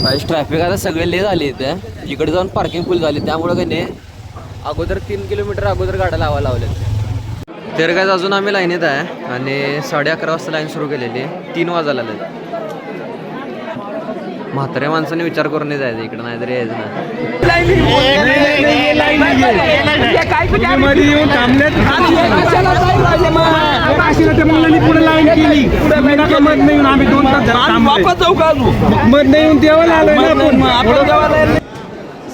Traffic आता सगळे ले झाले इथे. इकडे जाऊन पार्किंग फुल झाली, त्यामुळे काही नाही अगोदर 3 किलोमीटर अगोदर गाड्या लावल्या. तर काय अजून आम्ही लाईनीत आहे आणि 11:30 वाजता लाईन सुरू केलेली. 3 वाजायला आले. म्हाताऱ्या माणसाने विचार करून नाही जायचं इकडं, नाहीतर यायचं ना.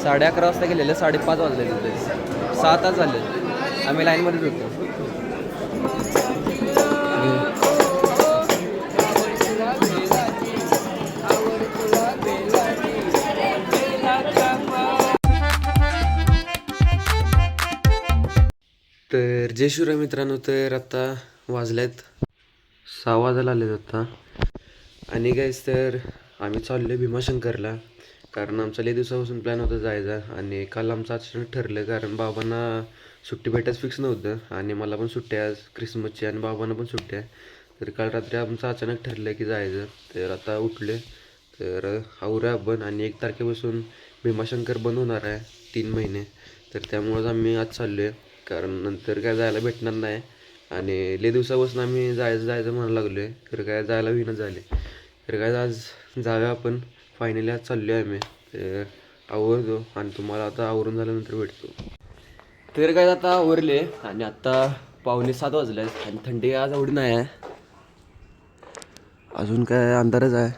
साडे 11 वाजता गेलेले, 5:30 वाजले तिथे. 6 तास झाले आम्ही लाईनमध्येच होतो. तर जय शिवराय मित्रांनो. तर आता वाजलेत 6 वाजायला आलेत आता. आणि गाईस तर आम्ही चाललो आहे भीमाशंकरला, कारण आमचा लई दिवसापासून प्लॅन होता जायचा. आणि काल आमचं अचानक ठरलं, कारण बाबांना सुट्टी भेटायचं फिक्स नव्हतं आणि मला पण सुट्टी आहे आज क्रिसमसची आणि बाबांना पण सुट्टी आहे. तर काल रात्री आमचं अचानक ठरलं की जायचं. तर आता उठले तर आवरा आपण. आणि 1 तारखेपासून भीमाशंकर बंद होणार आहे 3 महिने. तर त्यामुळंच आम्ही आज चाललो आहे, कारण नंतर काय जायला भेटणार नाही. आणि लई दिवसापासून आम्ही जायचं म्हणायला लागलो आहे, तर काय जायला होईना झाले. तर काय आज जाऊया आपण. फायनली आज चाललो आहे आम्ही. तर आवरतो आणि तुम्हाला आता आवरून झाल्यानंतर भेटतो. तर काय आता आवरले आणि आता 6:45 वाजले आणि थंडी आज एवढी नाही आहे, अजून काय अंधारच आहे.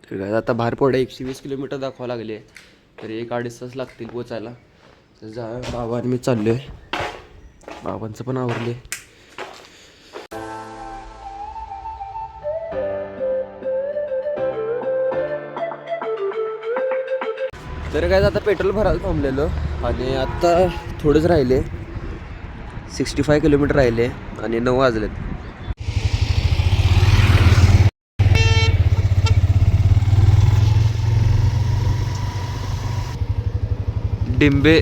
तर काय आता बाहेर पडे 120 किलोमीटर दाखवावं लागले, तर 1-2.5 तास लागतील पोचायला. तर जा बाबा आणि मी चाललो आहे. बाबांचं पण आवरले. तर काय आता पेट्रोल भरायला थांबलेलो आणि आता थोडंच राहिले, 65 किलोमीटर राहिले आणि 9 वाजलेत. डिंबे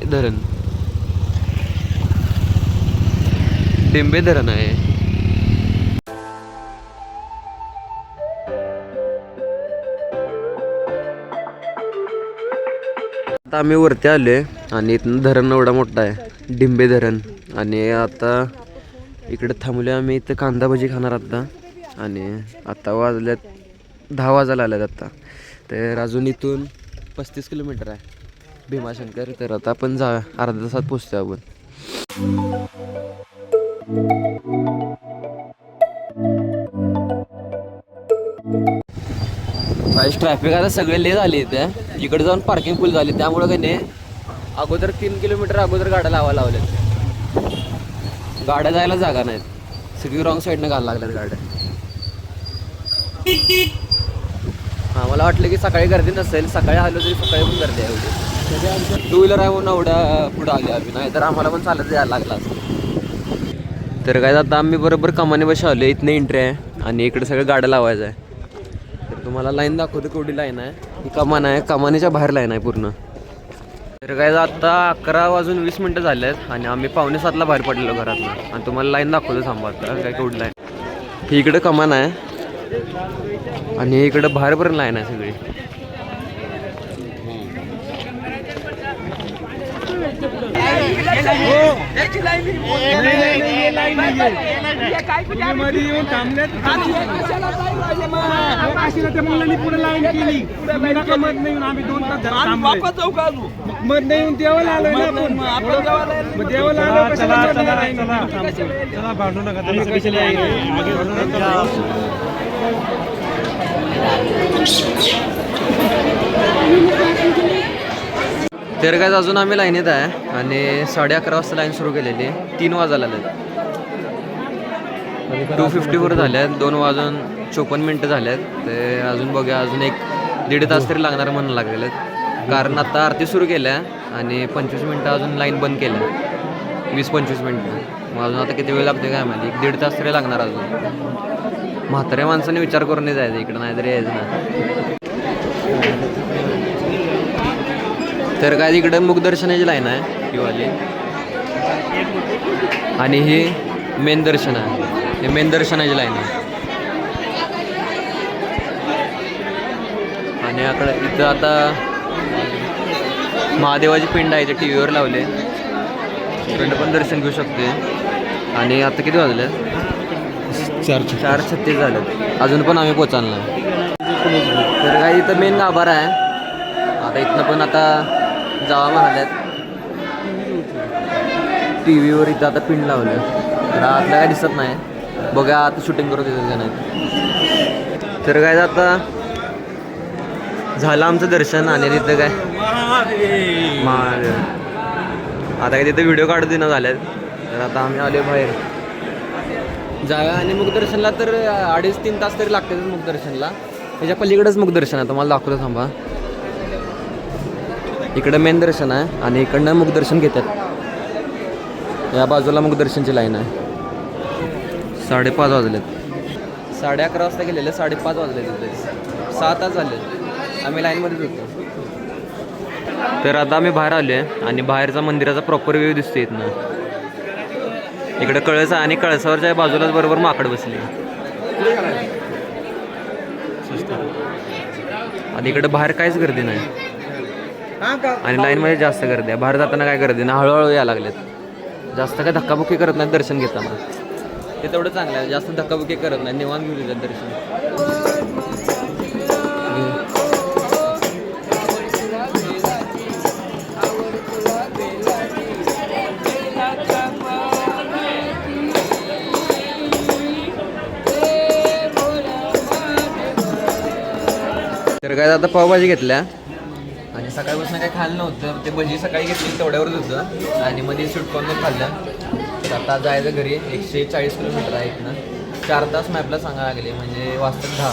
धरण आहे. आता आम्ही वरती आलोय आणि इथनं धरण एवढा मोठा आहे, डिंबे धरण. आणि आता इकडे थांबलोय आम्ही. इथं कांदा भजी खाणार आता. आणि आता वाजल्यात 10 वाजायला आल्यात आता. तर अजून इथून 35 किलोमीटर आहे भीमाशंकर. तर आता आपण जा अर्ध्या तासात पोचतो आपण. ट्रॅफिक आता सगळे ले झाले इथे. इकडे जाऊन पार्किंग फुल झाली, त्यामुळे काही नाही अगोदर 3 किलोमीटर अगोदर गाड्या लावल्यात. गाड्या जायला जागा नाहीत, सगळी रॉंग साईडनं घालायला लागल्यात गाड्या. हां, मला वाटलं की सकाळी गर्दी नसेल, सकाळी आलो तरी सकाळी पण गर्दी आहे एवढी. 2 व्हीलर आहे म्हणून एवढ्या पुढं आले आम्ही, नाही तर आम्हाला पण चालत जायला लागला असं. तर काय आता आम्ही बरोबर कमानी बशी आलो. इथनं एंट्री आहे आणि इकडे सगळं गाड्या लावायचं आहे. तर तुम्हाला लाईन दाखवतो केवढी लाईन आहे. ही कमान आहे, कमानीच्या बाहेर लाईन आहे पूर्ण. तर काय आता 11:20 झाले आहेत आणि आम्ही 6:45ला बाहेर पडलेलो घरातून. आणि तुम्हाला लाईन दाखवतो थांबा आता काय केवढी लाईन. ही इकडं कमान आहे आणि इकडं बाहेरपर्यंत लाईन आहे सगळी. तर काय अजून आम्ही लाईनीत आहे आणि 11:30 वाजता लाईन सुरू केलेली. 3 वाजायला आले. 2:54 झाल्यात. 2:54 झाल्यात. ते अजून बघूया, अजून 1-1.5 तास तरी लागणार म्हणायला लागलेत, कारण आता आरती सुरू केल्या आणि 25 मिनटं अजून लाईन बंद केल्या. 20-25 मिनटं. मग अजून आता किती वेळ लागतो काय माहिती. 1-1.5 तास तरी लागणार अजून. म्हाताऱ्या माणसाने विचार करून नाही जायचं इकडं, नाहीतरी यायचं ना. तर काय इकडं मुखदर्शनाची लाईन आहे ही वाली आणि ही मेन दर्शन आहे. हे मेन दर्शनाची लाईन आहे आणि आकडे इथं आता महादेवाची पिंड आहे, ते टी व्हीवर लावले, इकडं पण दर्शन घेऊ शकते. आणि आता किती वाजले? 4:36 झाले, अजून पण आम्ही पोचायला नाही. तर काही इथं मेन गाभारा आहे. आता इथनं पण आता जावा म्हणाल्यात. टी व्हीवर इथं आता पिंड लावलं, तर आतलं काय दिसत नाही. बघा आता शूटिंग करत येतं का नाही. तर काय आता झालं आमचं दर्शन. आणि तिथं काय महादेव आता काय तिथं व्हिडिओ काढू देणं झाल्यात. तर आता आम्ही आलो बाहेर जाऊया. आणि मुखदर्शनला तर 2.5-3 तास तरी लागतात मुखदर्शनला. त्याच्या पलीकडेच मुखदर्शन आहे, तुम्हाला दाखवतो थांबा. इकडं मेन दर्शन आहे आणि इकडनं मुखदर्शन घेतात. या बाजूला मुखदर्शनची लाईन आहे. 5:30 वाजलेत. 11:30 वाजता गेलेले, 5:30 वाजले तिथे. 6 तास झाले आम्ही लाईनमध्येच होतो. तर आता आम्ही बाहेर आलो आहे आणि बाहेरचा मंदिराचा प्रॉपर व्ह्यू दिसतो इथनं. इकडं कळस आहे आणि कळसावरच्या बाजूलाच बरोबर माकड बसले. आणि इकडं बाहेर काहीच गर्दी नाही आणि लाईनमध्ये जास्त गर्दी आहे. बाहेर जाताना काय गर्दी नाही, हळूहळू यायला लागलेत. जास्त काय धक्काबुक्की करत नाहीत दर्शन घेताना, ते तेवढं चांगलं आहे. जास्त धक्काबुक्की करत नाही, निवांत घेऊन येतात दर्शन. तर काय आता पावभाजी घेतल्या आणि सकाळपासून काय खायला नव्हतं. ते भजी सकाळी घेतली तेवढ्यावरच होतं आणि मध्ये सुटकॉर्न खाल्लं. तर आता जायचं घरी. 140 किलोमीटर आहे इथनं. 4 तास मॅपला सांगायला लागले, म्हणजे वाजतात 10.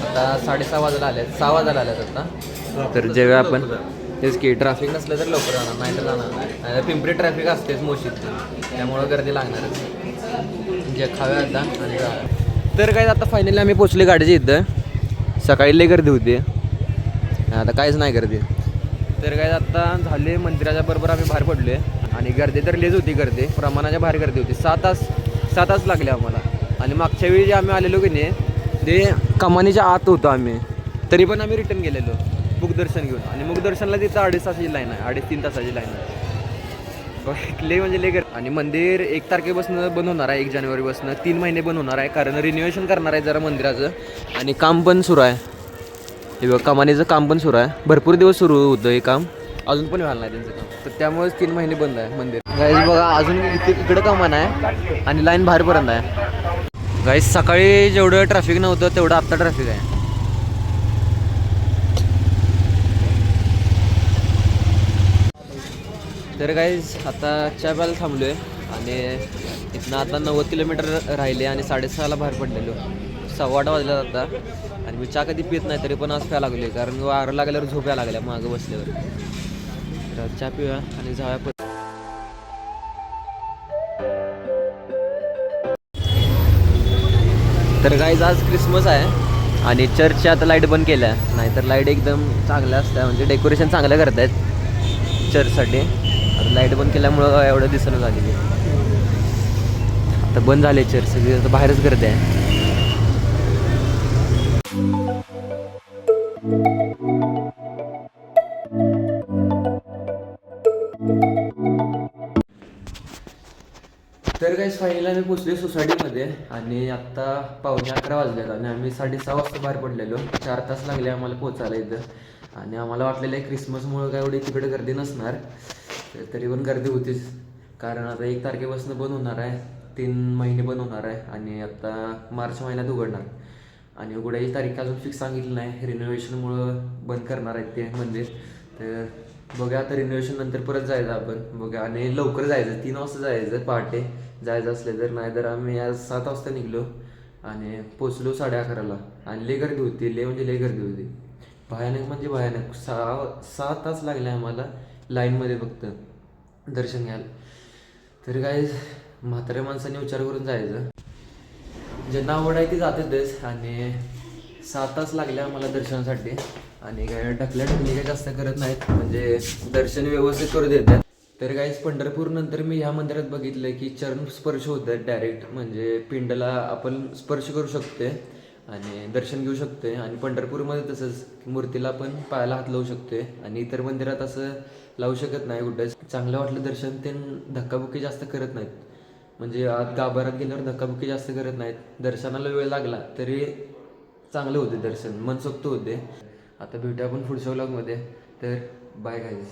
आता 6:30 वाजायला आल्यात, 6 वाजायला आल्यात आता. तर जेव्हा आपण तेच की ट्रॅफिक नसलं तर लवकर जाणार, नाही तर जाणार नाही. पिंपरी ट्रॅफिक असतेच मोशीत, त्यामुळं गर्दी लागणारच. जे खाव्या आता आणि जा. तर काय आता फायनली आम्ही पोचले गाडीच्या इथं. सकाळी लई गर्दी होती, आता काहीच नाही गर्दी. तर काय आता झाले मंदिराच्या बरोबर आम्ही बाहेर पडले आणि गर्दी तर लेच होती. गर्दी प्रमाणाच्या बाहेर गर्दी होती. 6 तास लागले आम्हाला. आणि मागच्या वेळी जे आम्ही आलेलो की नाही, ते कमानीच्या आत होतो आम्ही, तरी पण आम्ही रिटर्न गेलेलो मुखदर्शन घेऊन. आणि मुखदर्शनला तिथं 2.5 तासाची लाईन आहे, 2.5-3 तासाची लाईन आहे. लई म्हणजे लई गर्दी. आणि मंदिर 1 तारखेपासून बंद होणार आहे, 1 जानेवारीपासून 3 महिने बंद होणार आहे. कारण रिनोव्हेशन करणार आहे जरा मंदिराचं आणि काम पण सुरू आहे. हे बघ कमानीचं काम पण सुरू आहे. भरपूर दिवस सुरू होतं हे काम, अजून पण व्हायला नाही त्यांचं काम. तर त्यामुळेच 3 महिने बंद आहे मंदिर. गाईज बघा अजून इकडं कमान आहे आणि लाईन बाहेरपर्यंत आहे. गाईज सकाळी जेवढं ट्रॅफिक नव्हतं तेवढं आत्ता ट्रॅफिक आहे. तर गाईज आता चहा प्यायला थांबलो आहे आणि इथनं आता 90 किलोमीटर राहिले आणि 6:30ला बाहेर पडलेलो. 8:15 वाजला आता. आणि मी चहा कधी पित नाही, तरी पण आज प्यायला लागले कारण वारं लागल्यावर झोप यायला लागल्या मागं बसल्यावर. तर चहा पिऊया आणि जाऊया. तर गाईज आज क्रिसमस आहे आणि चर्चच्या आता लाईट बंद केल्या, नाहीतर लाईट एकदम चांगल्या असत्या, म्हणजे डेकोरेशन चांगलं करत आहेत चर्चसाठी. आता लाईट बंद केल्यामुळं एवढं दिसणं झालेली. आता बंद झाले चर्च, सगळी आता बाहेरच गर्दी आहे. तर काही फायनली आम्ही पोचले सोसायटीमध्ये आणि आत्ता 11:15 वाजलेत आणि आम्ही 6:30 वाजता बाहेर पडलेलो. 4 तास लागले आम्हाला पोचायला इथं. आणि आम्हाला वाटलेलं आहे क्रिसमसमुळं काय एवढी तिकडे गर्दी नसणार, तरी पण गर्दी होतीच. कारण आता 1 तारखेपासून बंद होणार आहे, 3 महिने बंद होणार आहे आणि आता मार्च महिन्यात उघडणार. आणि उघडायची तारीख अजून फिक्स सांगितली नाही, रिनोव्हेशनमुळं बंद करणार आहेत ते मंदिर. तर बघा आता रिनोव्हेशन नंतर परत जायचं आपण बघा. आणि लवकर जायचं, 3 वाजता जायचं पहाटे जायचं असले तर. नाही तर आम्ही आज 7 वाजता निघलो आणि पोचलो 11:30ला. आणि लई गर्दी होती, लई म्हणजे लई गर्दी होती, भयानक म्हणजे भयानक. 6 तास लागले आम्हाला लाईनमध्ये फक्त दर्शन घ्यायला. तर काय म्हाताऱ्या माणसाने विचार करून जायचं, ज्यांना आवड आहे ती जातातच. आणि 7 तास लागले आम्हाला दर्शनासाठी. आणि काय ढकल्या काय जास्त करत नाहीत, म्हणजे दर्शन व्यवस्थित करू देतात. तर काहीच पंढरपूर नंतर मी ह्या मंदिरात बघितलं की चरण स्पर्श होतात डायरेक्ट, म्हणजे पिंडला आपण स्पर्श करू शकते. आणि दर्शन घेऊ शकतो आहे. आणि पंढरपूरमध्ये तसंच मूर्तीला आपण पायाला हात लावू शकतो आहे. आणि इतर मंदिरात असं लावू शकत नाही कुठंच. चांगलं वाटलं दर्शन, ते धक्काबुक्की जास्त करत नाहीत. म्हणजे आत गाभाऱ्यात गेल्यावर धक्काबुक्की जास्त करत नाहीत. दर्शनाला वेळ लागला तरी चांगलं होते दर्शन, मनसोक्त होते. आता भेटूया आपण पुढच्या व्लॉगमध्ये. तर बाय गाईज.